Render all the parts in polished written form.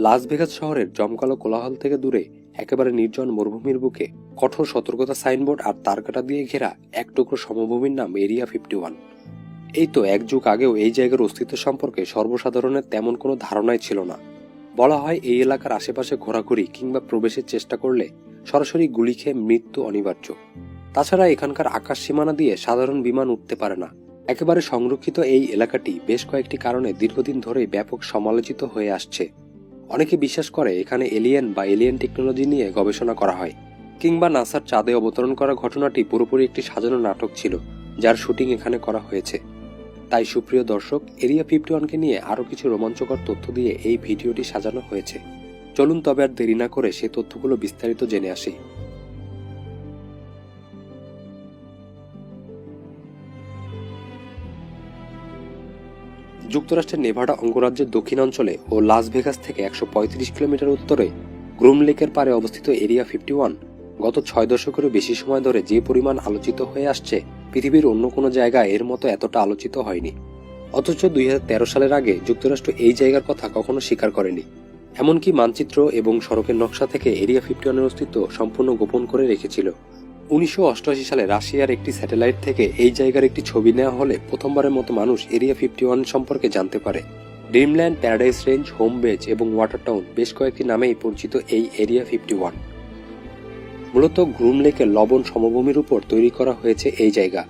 Las Vegas শহরের জমকালো কোলাহল থেকে দূরে একেবারে নির্জন মরুভূমির বুকে কঠোর সতর্কতা সাইনবোর্ড আর তারকাটা দিয়ে ঘেরা এক টুকরো সমভূমির নাম এরিয়া 51। এই তো এক যুগ আগেও এই জায়গার অস্তিত্ব সম্পর্কে সর্বসাধারণের তেমন কোনো ধারণাই ছিল না। বলা হয় এই এলাকার আশেপাশে ঘোরাঘুরি কিংবা প্রবেশের চেষ্টা করলে সরাসরি গুলি খেয়ে মৃত্যু অনিবার্য। তাছাড়া এখানকার আকাশ সীমানা দিয়ে সাধারণ বিমান উঠতে পারে না। একেবারে সংরক্ষিত এই এলাকাটি বেশ কয়েকটি কারণে দীর্ঘদিন ধরেই ব্যাপক সমালোচিত হয়ে আসছে। অনেকে বিশ্বাস করে এখানে এলিয়েন টেকনোলজি নিয়ে গবেষণা করা হয়, কিংবা নাসার চাঁদে অবতরণ করা ঘটনাটি পুরোপুরি একটি সাজানো নাটক ছিল যার শুটিং এখানে করা হয়েছে। তাই সুপ্রিয় দর্শক, এরিয়া 51কে নিয়ে আরও কিছু রোমাঞ্চকর তথ্য দিয়ে এই ভিডিওটি সাজানো হয়েছে। চলুন তবে আর দেরি না করে সেই তথ্যগুলো বিস্তারিত জেনে আসি। যুক্তরাষ্ট্রের নেভাডা অঙ্গরাজ্যের দক্ষিণাঞ্চলে ও লাস ভেগাস থেকে 135 কিলোমিটার উত্তরে গ্রুম লেকের পারে অবস্থিত এরিয়া 51 গত 6 দশকেরও বেশি সময় ধরে যে পরিমাণ আলোচিত হয়ে আসছে, পৃথিবীর অন্য কোনো জায়গায় এর মতো এতটা আলোচিত হয়নি। অথচ 2013 সালের আগে যুক্তরাষ্ট্র এই জায়গার কথা কখনো স্বীকার করেনি। এমনকি মানচিত্র এবং সড়কের নকশা থেকে এরিয়া 51-এর অস্তিত্ব সম্পূর্ণ গোপন করে রেখেছিল। 1988 সালে রাশিয়ার একটি স্যাটেলাইট থেকে এই জায়গার একটি ছবি নেওয়া হলে প্রথমবারের মতো মানুষ এরিয়া 51 সম্পর্কে জানতে পারে। Dreamland, Paradise Ranch, Home Base এবং ওয়াটার টাউন বেশ কয়েকটি নামেই পরিচিত এই এরিয়া 51। মূলত গ্রুম লেকের লবণ সমভূমির উপর তৈরি করা হয়েছে এই জায়গা।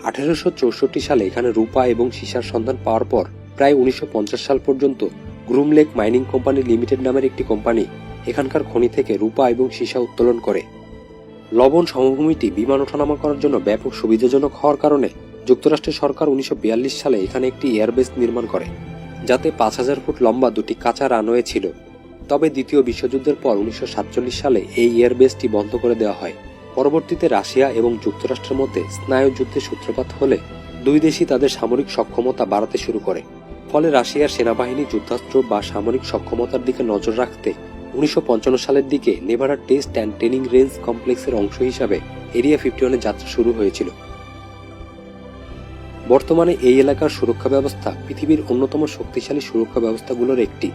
1864 সালে এখানে রূপা এবং সীসার সন্ধান পাওয়ার পর প্রায় 1950 সাল পর্যন্ত groom lake mining company limited নামের একটি কোম্পানি এখানকার খনি থেকে রূপা এবং সীসা উত্তোলন করে। লবণ সমভূমিটি বিমান ওঠানামা করার জন্য ব্যাপক সুবিধাজনক হওয়ার কারণে যুক্তরাষ্ট্রের সরকার 1942 সালে এখানে একটি এয়ারবেস নির্মাণ করে, যাতে 5000 ফুট লম্বা দুটি কাঁচা রানওয়ে ছিল। তবে দ্বিতীয় বিশ্বযুদ্ধের পর 1947 সালে এই এয়ারবেসটি বন্ধ করে দেওয়া হয়। পরবর্তীতে রাশিয়া এবং যুক্তরাষ্ট্রের মধ্যে স্নায়ুযুদ্ধের সূত্রপাত হলে দুই দেশই তাদের সামরিক সক্ষমতা বাড়াতে শুরু করে। ফলে রাশিয়ার সেনাবাহিনী যুদ্ধাস্ত্র বা সামরিক সক্ষমতার দিকে নজর রাখতে 1955 সালের দিকে Nevada test and training range কমপ্লেক্সের অংশ হিসাবে এরিয়া 51-এর যাত্রা শুরু হয়েছিল। বর্তমানে এই এলাকার সুরক্ষা ব্যবস্থা পৃথিবীর অন্যতম শক্তিশালী সুরক্ষা ব্যবস্থাগুলোর একটি।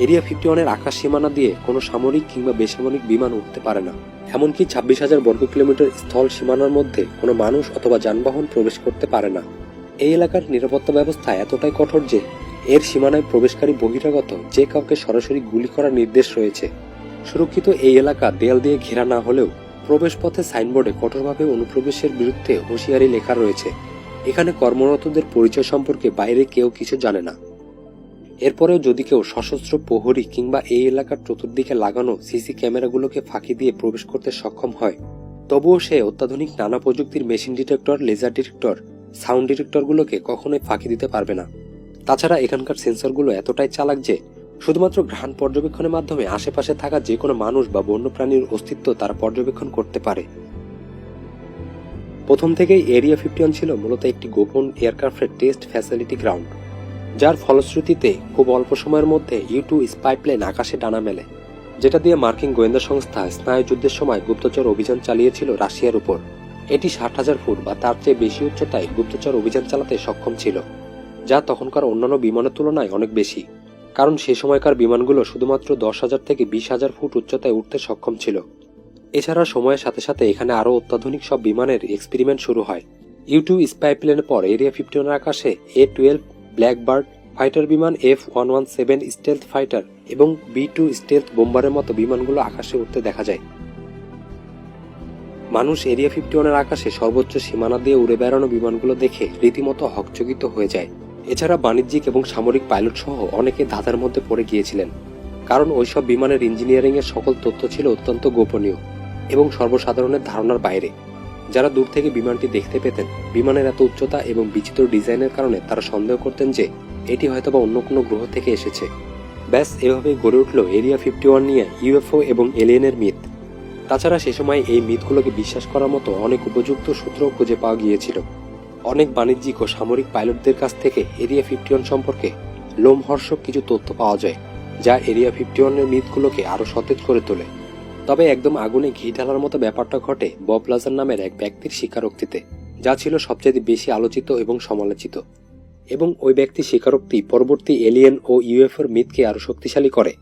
এরিয়া 51-এর আকাশ সীমানা দিয়ে কোনো সামরিক কিংবা বেসামরিক বিমান উঠতে পারে না। এমনকি 26,000 বর্গ কিলোমিটার স্থল সীমানার মধ্যে কোনো মানুষ অথবা যানবাহন প্রবেশ করতে পারে না। এই এলাকার নিরাপত্তা ব্যবস্থা এতটাই কঠোর যে এর সীমানায় প্রবেশকারী বহিরাগত যে কাউকে সরাসরি গুলি করার নির্দেশ রয়েছে। সুরক্ষিত এই এলাকা দেয়াল দিয়ে ঘেরা না হলেও প্রবেশপথে সাইনবোর্ডে কঠোরভাবে অনুপ্রবেশের বিরুদ্ধে হুঁশিয়ারি লেখা রয়েছে। এখানে কর্মরতদের পরিচয় সম্পর্কে বাইরে কেউ কিছু জানে না। এরপরেও যদি কেউ সশস্ত্র প্রহরী কিংবা এই এলাকার চতুর্দিকে লাগানো সিসি ক্যামেরাগুলোকে ফাঁকি দিয়ে প্রবেশ করতে সক্ষম হয়, তবুও সে অত্যাধুনিক নানা প্রযুক্তির machine detector, laser detector, sound ডিটেক্টরগুলোকে কখনোই ফাঁকি দিতে পারবে না। তাছাড়া এখানকার সেন্সরগুলো এতটাই চালাক যে শুধুমাত্র ঘ্রাণ পর্যবেক্ষণের মাধ্যমে আশেপাশে থাকা যে কোনো মানুষ বা বন্যপ্রাণীর অস্তিত্ব তারা পর্যবেক্ষণ করতে পারে। প্রথম থেকেই এরিয়া 51 ছিল মূলত একটি গোপন এয়ারক্রাফটের টেস্ট ফ্যাসিলিটি গ্রাউন্ড, যার ফলশ্রুতিতে খুব অল্প সময়ের মধ্যে U-2 স্পাই প্লেন আকাশে ডানা মেলে, যেটা দিয়ে মার্কিন গোয়েন্দা সংস্থা স্নায়ুযুদ্ধের সময় গুপ্তচর অভিযান চালিয়েছিল রাশিয়ার উপর। এটি 60,000 ফুট বা তার চেয়ে বেশি উচ্চতায় গুপ্তচর অভিযান চালাতে সক্ষম ছিল, যা তখনকার অন্যান্য বিমানের তুলনায় অনেক বেশি, কারণ সে সময়কার বিমানগুলো শুধুমাত্র 10,000 থেকে 20,000 ফুট উচ্চতায় উঠতে সক্ষম ছিল। এছাড়া সময়ের সাথে সাথে এখানে আরও অত্যাধুনিক সব বিমানের এক্সপেরিমেন্ট শুরু হয়। U-2 স্পাই প্লেনের পর এরিয়া 51-এর আকাশে A-12 ব্ল্যাকবার্ড ফাইটার বিমান, F-117 স্টেলথ ফাইটার এবং B-2 স্টেলথ বোম্বারের মতো বিমানগুলো আকাশে উঠতে দেখা যায়। মানুষ এরিয়া 51-এর আকাশে সর্বোচ্চ সীমানা দিয়ে উড়ে বেড়ানো বিমানগুলো দেখে রীতিমতো হকচকিত হয়ে যায়। এছাড়া বাণিজ্যিক এবং সামরিক পাইলট সহ অনেকে ধাঁধার মধ্যে পড়ে গিয়েছিলেন, কারণ ওইসব বিমানের ইঞ্জিনিয়ারিংয়ের সকল তথ্য ছিল অত্যন্ত গোপনীয় এবং সর্বসাধারণের ধারণার বাইরে। যারা দূর থেকে বিমানটি দেখতে পেতেন, বিমানের এত উচ্চতা এবং বিচিত্র ডিজাইনের কারণে তারা সন্দেহ করতেন যে এটি হয়তোবা অন্য কোনো গ্রহ থেকে এসেছে। ব্যাস এভাবেই গড়ে উঠল এরিয়া 51 নিয়ে UFO এবং এলিয়েনের মিথ। তাছাড়া সে সময় এই মিথগুলোকে বিশ্বাস করার মতো অনেক উপযুক্ত সূত্র খুঁজে পাওয়া গিয়েছিল। অনেক বাণিজ্যিক ও সামরিক পাইলটদের কাছ থেকে এরিয়া 51 সম্পর্কে লোমহর্ষক কিছু তথ্য পাওয়া যায়, যা এরিয়া 51-এর মিথগুলোকে আরও সতেজ করে তোলে। তবে একদম আগুনে ঘি ঢালার মতো ব্যাপারটা ঘটে বব লাজার নামের এক ব্যক্তির স্বীকারোক্তিতে, যা ছিল সবচেয়ে বেশি আলোচিত এবং সমালোচিত। এবং ওই ব্যক্তির স্বীকারোক্তি পরবর্তী এলিয়েন ও UFOর মিথকে আরও শক্তিশালী করে।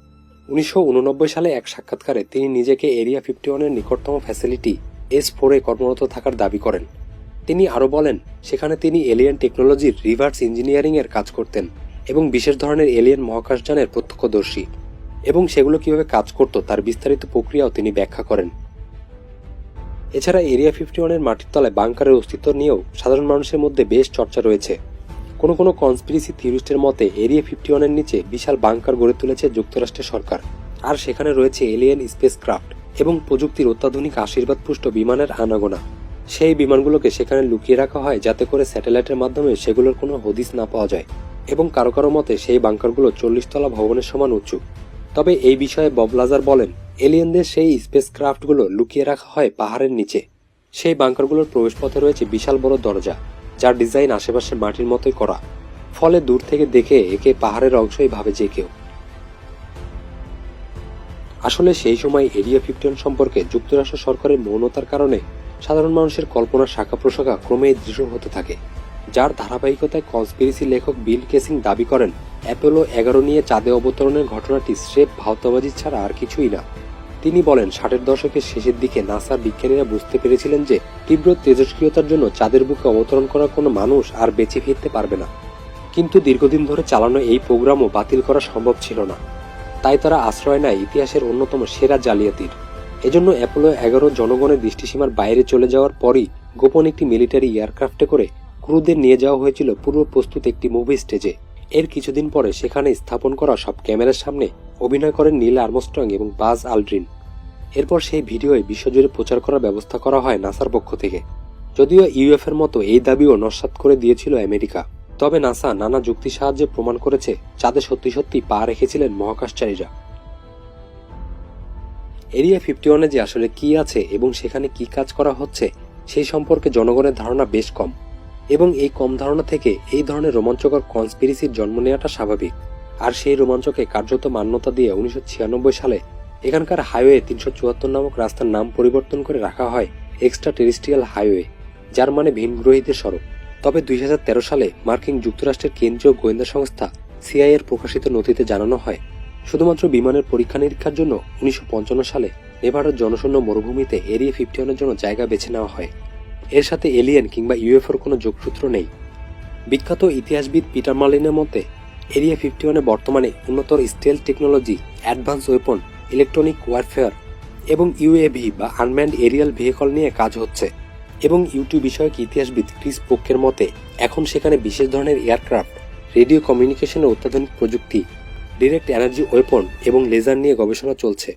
1989 সালে এক সাক্ষাৎকারে তিনি নিজেকে এরিয়া 51-এর নিকটতম ফ্যাসিলিটি S4-এ কর্মরত থাকার দাবি করেন। তিনি আরও বলেন, সেখানে তিনি এলিয়েন টেকনোলজির রিভার্স ইঞ্জিনিয়ারিংয়ের কাজ করতেন এবং বিশেষ ধরনের এলিয়েন মহাকাশযানের প্রত্যক্ষদর্শী এবং সেগুলো কিভাবে কাজ করত তার বিস্তারিত প্রক্রিয়াও তিনি ব্যাখ্যা করেন। এছাড়া এরিয়া 51-এর মাটির তলায় বাংকারের অস্তিত্ব নিয়েও সাধারণ মানুষের মধ্যে বেশ চর্চা রয়েছে। কোনো কনস্পিরেসি থিওরিস্টের মতে এরিয়া 51-এর নিচে বিশাল বাংকার গড়ে তুলেছে যুক্তরাষ্ট্রের সরকার, আর সেখানে রয়েছে এলিয়েন স্পেসক্রাফট এবং প্রযুক্তির অত্যাধুনিক আশীর্বাদপুষ্ট বিমানের আনাগোনা। সেই বিমানগুলোকে সেখানে লুকিয়ে রাখা হয় যাতে করে স্যাটেলাইটের মাধ্যমে সেগুলোর কোনো হদিস না পাওয়া যায়, এবং কারো মতে সেই বাংকারগুলো 40 তলা ভবনের সমান উঁচু। তবে এই বিষয়ে বব লাজার বলেন, এলিয়েনদের সেই স্পেসক্রাফটগুলো লুকিয়ে রাখা হয় পাহাড়ের নিচে। সেই বাংকারগুলোর প্রবেশপথে রয়েছে বিশাল বড় দরজা, যার ডিজাইন আশেপাশে মাটির মতোই করা, ফলে দূর থেকে দেখে একে পাহাড়ের অংশই ভাবে যে কেউ। আসলে সেই সময় এরিয়া 51 সম্পর্কে যুক্তরাষ্ট্র সরকারের মৌনতার কারণে সাধারণ মানুষের কল্পনার শাখা প্রশাখা ক্রমেই দৃঢ় হতে থাকে, যার ধারাবাহিকতায় কনস্পিরেসি লেখক বিল কেসিং দাবি করেন অ্যাপোলো 11 নিয়ে চাঁদে অবতরণের ঘটনাটি স্রেফ ভাওতাবাজি ছাড়া আর কিছুই না। তিনি বলেন, 60-এর দশকের শেষের দিকে নাসার বিজ্ঞানীরা বুঝতে পেরেছিলেন যে তীব্র তেজস্ক্রিয়তার জন্য চাঁদের বুকে অবতরণ করা কোনো মানুষ আর বেঁচে ফিরতে পারবে না, কিন্তু দীর্ঘদিন ধরে চালানো এই প্রোগ্রামও বাতিল করা সম্ভব ছিল না। তাই তারা আশ্রয় নেয় ইতিহাসের অন্যতম সেরা জালিয়াতির। এজন্য অ্যাপোলো 11 জনগণের দৃষ্টিসীমার বাইরে চলে যাওয়ার পরই গোপন একটি মিলিটারি এয়ারক্রাফটে করে ক্রুদের নিয়ে যাওয়া হয়েছিল পূর্ব প্রস্তুত একটি মুভি স্টেজে। এর কিছুদিন পরে সেখানে স্থাপন করা সব ক্যামেরার সামনে অভিনয় করেন নীল আর্মস্ট্রং এবং বাজ আলড্রিন। এরপর সেই ভিডিওয় বিশ্বজুড়ে প্রচার করার ব্যবস্থা করা হয় নাসার পক্ষ থেকে। যদিও ইউএফের মতো এই দাবিও নস্যাৎ করে দিয়েছিল আমেরিকা, তবে নাসা নানা যুক্তির সাহায্যে প্রমাণ করেছে চাঁদে সত্যি পা রেখেছিলেন মহাকাশচারীরা। এরিয়া 51-এ যে আসলে কি আছে এবং সেখানে কি কাজ করা হচ্ছে সেই সম্পর্কে জনগণের ধারণা বেশ কম, এবং এই কম ধারণা থেকে এই ধরনের রোমাঞ্চকর কনস্পিরেসির জন্ম নেওয়াটা স্বাভাবিক। আর সেই রোমাঞ্চকে কার্যত মান্যতা দিয়ে 1996 সালে এখানকার হাইওয়ে 374 নামক রাস্তার নাম পরিবর্তন করে রাখা হয় এক্সট্রা টেরিস্ট্রিয়াল হাইওয়ে, যার মানে ভিনগ্রহীদের সড়ক। তবে 2013 সালে মার্কিন যুক্তরাষ্ট্রের কেন্দ্রীয় গোয়েন্দা সংস্থা CIA-এর প্রকাশিত নথিতে জানানো হয়, শুধুমাত্র বিমানের পরীক্ষা নিরীক্ষার জন্য 1955 সালে নেভাডার জনশূন্য মরুভূমিতে এরিয়া 51-এর জন্য জায়গা বেছে নেওয়া হয়। এর সাথে এলিয়েন কিংবা ইউএফওর কোনো যোগসূত্র নেই। বিখ্যাত ইতিহাসবিদ পিটার মার্লিনের মতে এরিয়া 51-এ বর্তমানে উন্নত stealth technology, advance weapon, electronic warfare এবং ইউএভি বা আনম্যান্ড এরিয়াল ভেহিকল নিয়ে কাজ হচ্ছে। এবং ইউটিউব বিষয়ক ইতিহাসবিদ ক্রিস পোকের মতে এখন সেখানে বিশেষ ধরনের এয়ারক্রাফট, রেডিও কমিউনিকেশনের অত্যাধুনিক প্রযুক্তি, ডিরেক্ট এনার্জি ওয়েপন এবং লেজার নিয়ে গবেষণা চলছে।